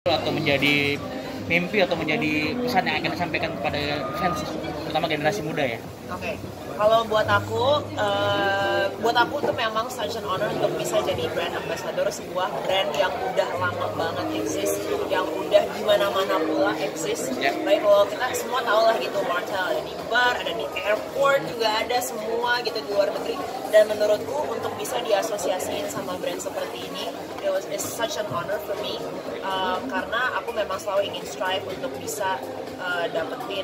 atau menjadi mimpi atau menjadi pesan yang akan disampaikan kepada fans, terutama generasi muda ya? Oke, kalau buat aku tuh memang such an honor untuk bisa jadi brand ambassador sebuah brand yang udah lama banget eksis, yang udah di mana-mana pula eksis. Baik, kalau kita semua tahu lah gitu, Martell ada di bar, ada di airport juga ada semua gitu di luar negeri. Dan menurutku untuk bisa diasosiasiin sama brand seperti ini, it's such an honor for me, karena aku memang selalu ingin strive untuk bisa dapetin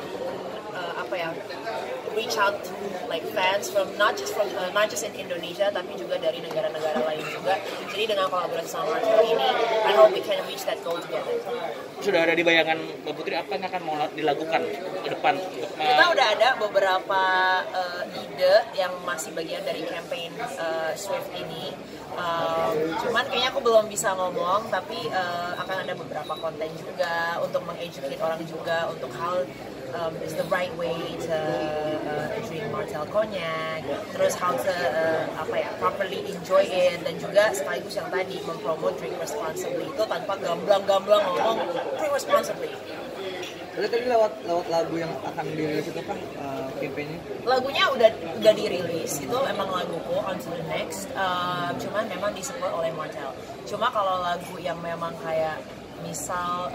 reach out to like fans from not just in Indonesia tapi juga dari negara-negara lain juga. Jadi dengan kolaborasi sama Martell ini, I hope we can reach that goal together. Sudah ada di bayangan Mbak Putri apa yang akan mau dilakukan ke depan? Kita udah ada beberapa ide yang masih bagian dari campaign Swift ini. Cuman kayaknya aku belum bisa ngomong, tapi akan ada beberapa konten juga untuk mengeducate orang juga untuk how is the right way to drink Martell Cognac, terus how to properly enjoy it, dan juga sekaligus yang tadi mempromote drink responsibly itu tanpa gamblang-gamblang ngomong drink responsibly. Tadi lewat lagu yang akan dirilis itu kan campaign-nya? Lagunya udah dirilis, itu emang laguku On to the Next, cuman memang disupport oleh Martell. Cuma kalau lagu yang memang kayak misal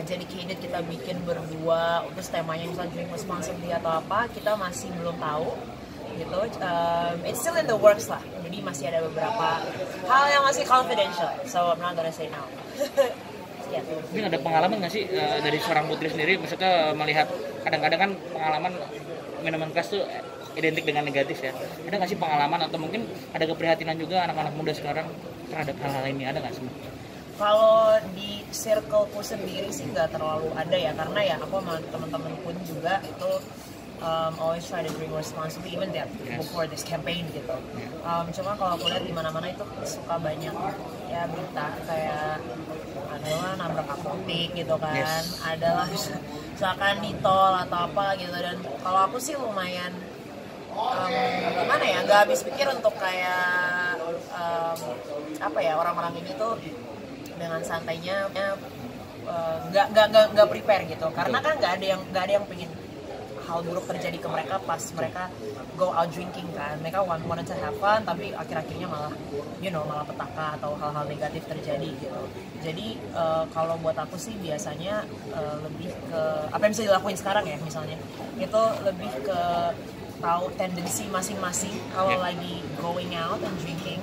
dedicated kita bikin berdua, terus temanya misalnya drink responsibly atau apa, kita masih belum tahu gitu. It's still in the works lah, jadi masih ada beberapa hal yang masih confidential, so I'm not gonna say now. Yeah. Mungkin ada pengalaman nggak sih dari seorang Putri sendiri, maksudnya melihat kadang-kadang kan pengalaman minuman keras tuh identik dengan negatif ya, ada nggak sih pengalaman atau mungkin ada keprihatinan juga anak-anak muda sekarang terhadap hal-hal ini, ada nggak sih? Kalau di circleku sendiri sih nggak terlalu ada ya, karena ya aku sama teman-teman pun juga itu always try to drink responsibly even that before this campaign gitu. Cuma kalau aku lihat di mana-mana itu suka banyak ya berita kayak adalah nabrak apotek gitu kan, adalah misalkan ditol atau apa gitu, dan kalau aku sih lumayan gimana ya, nggak habis pikir untuk kayak orang-orang ini tuh dengan santainya nggak prepare gitu, karena kan nggak ada yang pengen hal buruk terjadi ke mereka pas mereka go out drinking kan. Mereka wanted to have fun, tapi akhir-akhirnya malah petaka atau hal-hal negatif terjadi gitu. Jadi kalau buat aku sih biasanya lebih ke apa yang bisa dilakuin sekarang ya, misalnya itu lebih ke tahu tendensi masing-masing kalau lagi going out and drinking,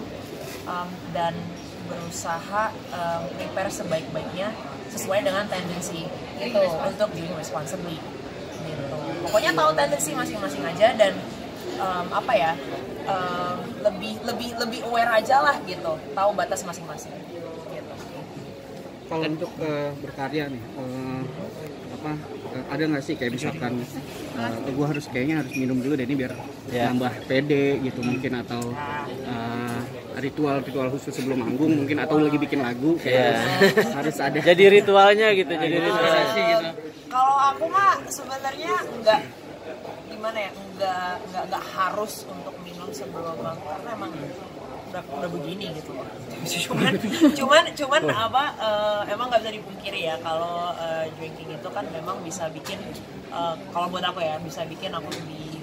dan berusaha prepare sebaik-baiknya sesuai dengan tendensi itu untuk drink responsibly gitu. Pokoknya tahu tendensi masing-masing aja, dan lebih aware aja lah gitu, tahu batas masing-masing gitu. Kalau untuk berkarya nih, ada nggak sih kayak misalkan gue kayaknya harus minum dulu deh ini biar nambah pede gitu mungkin, atau ritual khusus sebelum manggung mungkin, atau lagi bikin lagu kayak harus ada jadi ritualnya gitu, jadi ritualisasi gitu. Kalau aku mah sebenarnya nggak harus untuk minum sebelum manggung, karena emang udah begini gitu loh. cuman emang nggak bisa dipungkiri ya kalau drinking itu kan memang bisa bikin, kalau buat aku ya, bisa bikin aku lebih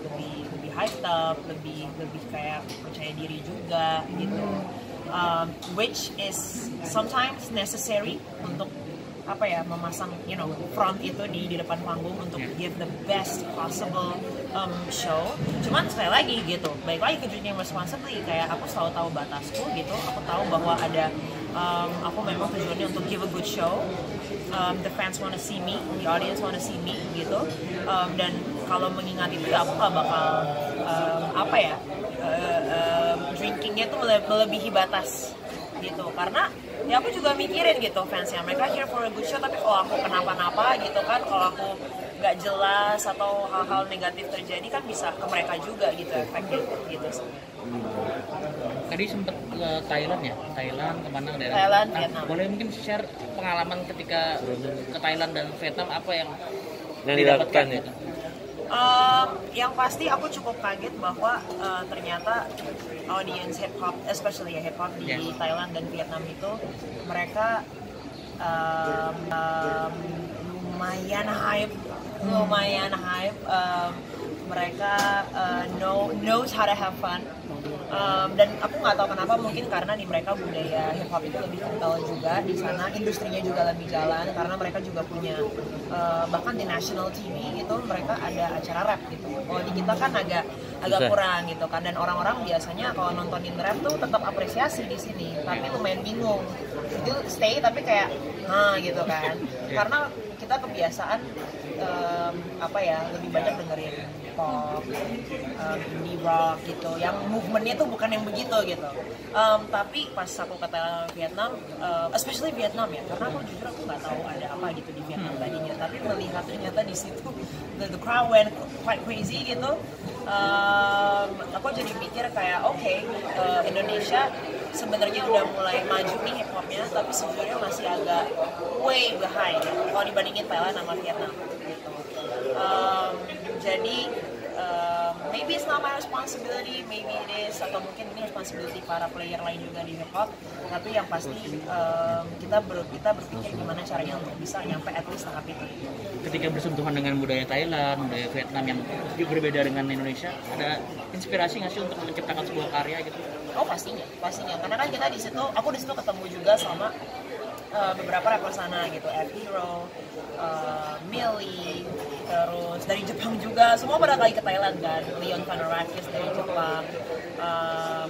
hyped up, lebih kayak percaya diri juga gitu, which is sometimes necessary untuk memasang front itu di depan panggung untuk give the best possible show. Cuman sekali lagi gitu, baik lagi ke drinking responsibly, kayak aku selalu tahu batasku gitu. Aku tahu bahwa ada aku memang tujuannya untuk give a good show. The fans wanna see me, the audience wanna see me gitu. Dan kalau mengingat itu ya aku gak bakal drinkingnya tuh melebihi batas gitu, karena ya aku juga mikirin gitu fansnya, mereka here for a good show, tapi kalau aku kenapa-napa gitu kan, kalau aku nggak jelas atau hal-hal negatif terjadi kan bisa ke mereka juga gitu efeknya gitu. Tadi sempat ke Thailand ya, kemana daerah? Thailand, Vietnam. Boleh mungkin share pengalaman ketika ke Thailand dan Vietnam, apa yang didapatkan gitu? Yang pasti aku cukup kaget bahwa ternyata audience hip hop, especially hip hop di Thailand dan Vietnam itu mereka lumayan hype. Mereka knows how to have fun. Dan aku nggak tahu kenapa, mungkin karena di mereka budaya hip hop itu lebih kental juga di sana, industrinya juga lebih jalan karena mereka juga punya bahkan di national TV gitu mereka ada acara rap gitu. Kalau di kita kan agak kurang gitu kan, dan orang-orang biasanya kalau nontonin rap tuh tetap apresiasi di sini, tapi lumayan bingung. Itu stay tapi kayak gitu kan, karena kita kebiasaan lebih banyak dengerin pop, indie rock gitu, yang movementnya tuh bukan yang begitu gitu. Tapi pas aku ke Vietnam, especially Vietnam ya, karena aku jujur aku nggak tahu ada apa gitu di Vietnam tadinya, tapi melihat ternyata di situ the crowd went quite crazy gitu. Aku jadi mikir kayak Indonesia sebenarnya udah mulai maju nih hip hopnya, tapi sebenarnya masih agak way behind kalau dibandingin Thailand sama Vietnam gitu. Jadi maybe it's not my responsibility, maybe it is, atau mungkin ini responsibility para player lain juga di hip hop. Tapi yang pasti kita berpikir gimana caranya untuk bisa nyampe at least tahap itu. Ketika bersentuhan dengan budaya Thailand, budaya Vietnam yang berbeda dengan Indonesia, ada inspirasi nggak sih untuk menciptakan sebuah karya gitu? Oh pastinya. Karena kan kita aku di situ ketemu juga sama beberapa rapper sana gitu, F-Hero, Millie, terus dari Jepang juga, semua pada kali ke Thailand kan, Leon Panarakis dari Jepang,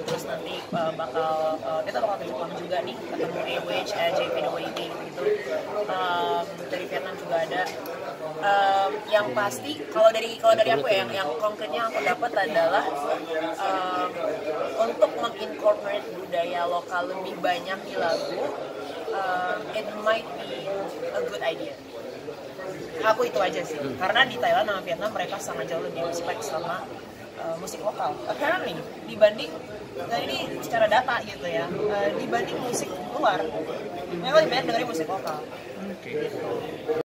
terus nanti kita bakal ke Jepang juga nih, ketemu AWH, JP The Wavy gitu, dari Vietnam juga ada. Yang pasti kalau dari aku ya, yang konkretnya aku dapat adalah untuk mengincorporate budaya lokal lebih banyak di lagu. It might be a good idea. Aku itu aja sih. Karena di Thailand sama Vietnam mereka sangat jauh lebih respect sama musik lokal. Apparently dibanding, ini secara data gitu ya, dibanding musik luar, mereka lebih banyak dengerin musik lokal. Oke.